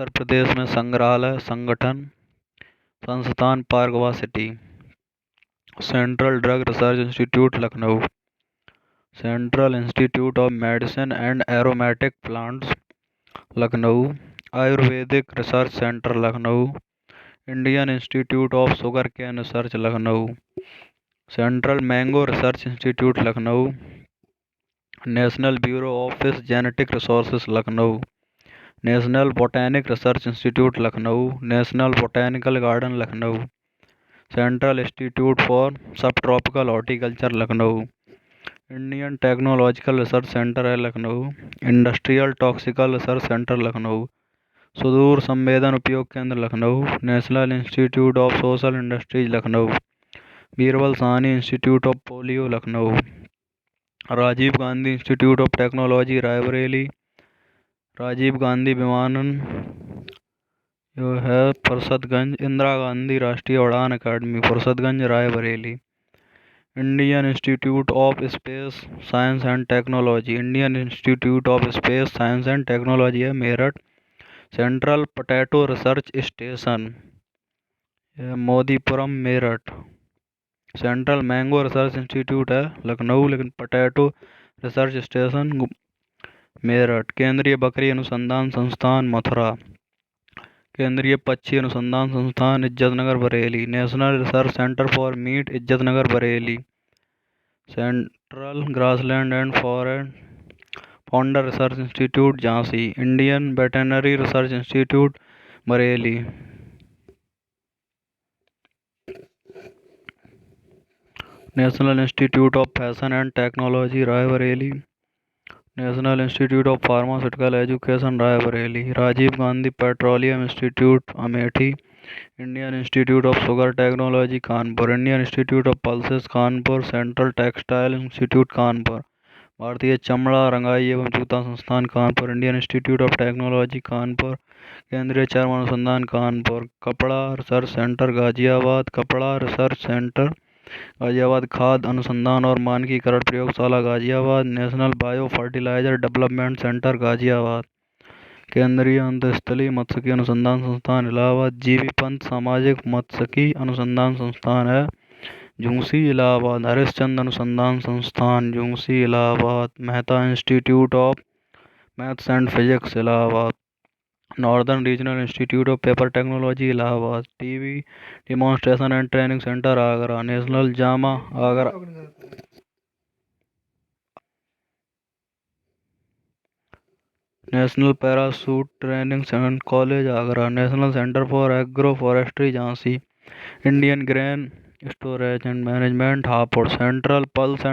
उत्तर प्रदेश में संग्रहालय संगठन संस्थान पार्क व city. Central drug research institute Lucknow. Central institute of medicine and aromatic plants Lucknow. Ayurvedic research centre Lucknow. Indian institute of sugar cane research Lucknow. Central mango research institute Lucknow. National bureau of fish genetic resources Lucknow. National botanic research institute Lucknow. National botanical garden Lucknow. Central institute for subtropical horticulture Lucknow. Indian technological research centre है Lucknow. Industrial toxical research centre Lucknow. सुदूर संवेदन उपयोग केंद्र Lucknow. National institute of social industries Lucknow. Birbal Sahni institute of polio Lucknow. Rajiv Gandhi institute of technology Raebareli. Rajiv Gandhi विमानन जो है फरसतगंज। इंदिरा गांधी राष्ट्रीय उड़ान अकादमी Fursatganj Raebareli. Indian institute of space science and technology. Indian institute of space science and technology है Meerut. Central potato research station Modipuram Meerut. Central mango research institute है लखनऊ, लेकिन potato research station Meerut. केंद्रीय बकरी अनुसंधान संस्थान मथुरा। केंद्रीय पक्षी अनुसंधान संस्थान Izzatnagar Bareilly. National research centre for meat Izzatnagar Bareilly. Central grassland and founder research institute Jhansi. Indian veterinary research institute Bareilly. National institute of fashion and technology Raebareli. National institute of pharmaceutical education Raebareli. Rajiv Gandhi petroleum institute Amethi. Indian institute of sugar technology Kanpur. Indian institute of pulses Kanpur. Central textile institute Kanpur. भारतीय चमड़ा रंगाई एवं जूता संस्थान Kanpur. Indian institute of technology Kanpur. केंद्रीय चर्म अनुसंधान कानपुर। कपड़ा रिसर्च सेंटर गाजियाबाद। कपड़ा रिसर्च सेंटर गाजियाबाद। खाद्य अनुसंधान और मानकीकरण प्रयोगशाला Ghaziabad. National bio fertiliser development centre Ghaziabad. केंद्रीय अंतःस्थलीय मत्स्यिकी अनुसंधान संस्थान इलाहाबाद। जीवी पंत सामाजिक मत्स्यिकी अनुसंधान संस्थान है झुंसी इलाहाबाद। हरिश्चंद्र अनुसंधान संस्थान Jhunsi Allahabad. Mehta institute of maths and physics Allahabad. Northern regional institute of paper technology Allahabad. TV demonstration and training centre Agra. National Jama Agra. National parachute training college Agra. National centre for agro forestry Jhansi. Indian grain storage and management Hapur. Central pulse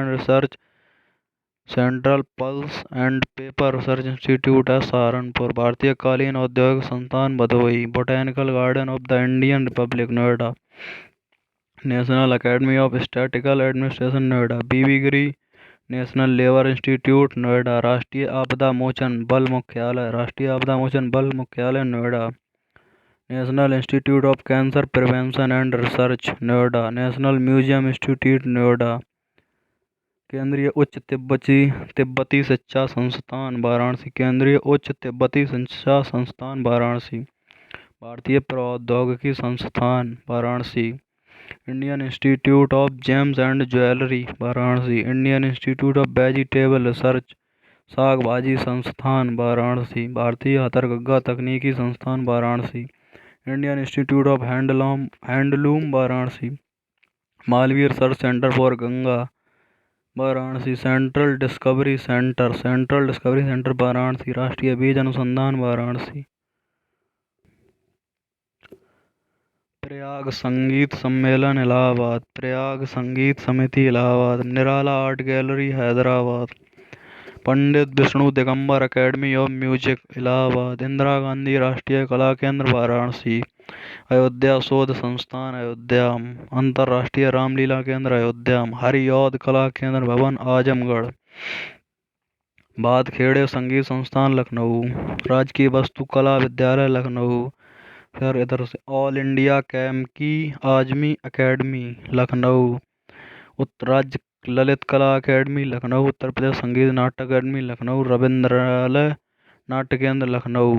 and paper research institute है सहारनपुर। भारतीय कालीन औद्योगिक संस्थान Bhadohi. Botanical garden of the Indian Republic Noida. National academy of statistical administration Noida. Bibi Giri national labour institute Noida. राष्ट्रीय आपदा मोचन बल मुख्यालय Noida. National institute of cancer prevention and research Noida. National museum institute Noida. केंद्रीय उच्च तिब्बती शिक्षा संस्थान वाराणसी। केंद्रीय उच्च तिब्बती शिक्षा संस्थान वाराणसी। भारतीय प्रौद्योगिकी संस्थान Varanasi. Indian institute of James and jewellery Varanasi. Indian institute of vegetable research साग भाजी संस्थान वाराणसी। भारतीय हथकरघा तकनीकी संस्थान Varanasi. Indian institute of handloom Varanasi. Malviya research centre for Ganga Varanasi. Central discovery centre Varanasi. राष्ट्रीय बीज अनुसंधान वाराणसी। प्रयाग संगीत सम्मेलन इलाहाबाद। प्रयाग संगीत समिति Allahabad. Nirala art gallery Hyderabad. Pandit Vishnu Digambar academy of music Allahabad. Indira Gandhi राष्ट्रीय कला केंद्र वाराणसी। अयोध्या शोध संस्थान अयोध्या। अंतर्राष्ट्रीय रामलीला केंद्र अयोध्या। हरिऔध कला केंद्र भवन आजमगढ़। बादखेड़े संगीत संस्थान लखनऊ। राजकीय वस्तु कला विद्यालय लखनऊ। फिर इधर से ऑल इंडिया कैम्की आजमी एकेडमी लखनऊ। राज्य ललित कला अकेडमी लखनऊ। उत्तर प्रदेश संगीत नाट्य अकादमी लखनऊ। रविंद्रालय नाट्य केंद्र लखनऊ।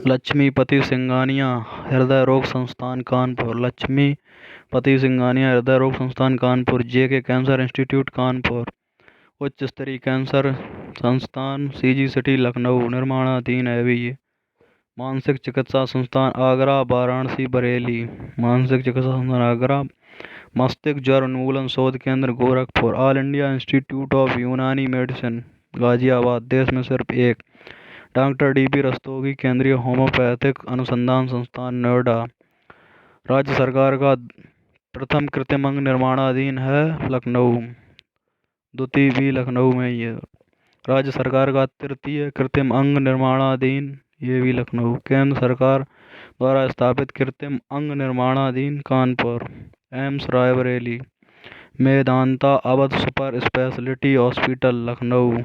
लक्ष्मीपति सिंघानिया हृदय रोग संस्थान कानपुर, लक्ष्मीपति सिंघानिया हृदय रोग संस्थान कानपुर, जेके कैंसर इंस्टीट्यूट कानपुर, उच्च स्तरीय कैंसर संस्थान सीजी सिटी लखनऊ निर्माणाधीन है भी ये। मानसिक चिकित्सा संस्थान आगरा, वाराणसी, बरेली, मानसिक चिकित्सा संस्थान आगरा, मस्तिष्क ज्वर उन्मूलन शोध केंद्र Gorakhpur, all India institute of यूनानी मेडिसिन गाजियाबाद, देश में सिर्फ एक, डॉक्टर डीपी रस्तोगी केंद्रीय होम्योपैथिक अनुसंधान संस्थान नोएडा, राज्य सरकार का प्रथम कृत्रिम अंग निर्माणाधीन है लखनऊ, द्वितीय भी लखनऊ में ही है। राज्य सरकार का तृतीय कृत्रिम अंग निर्माणाधीन ये भी लखनऊ, केंद्र सरकार द्वारा स्थापित कृत्रिम अंग निर्माणाधीन Kanpur, AIIMS Raebareli, Medanta Awadh super speciality hospital Lucknow.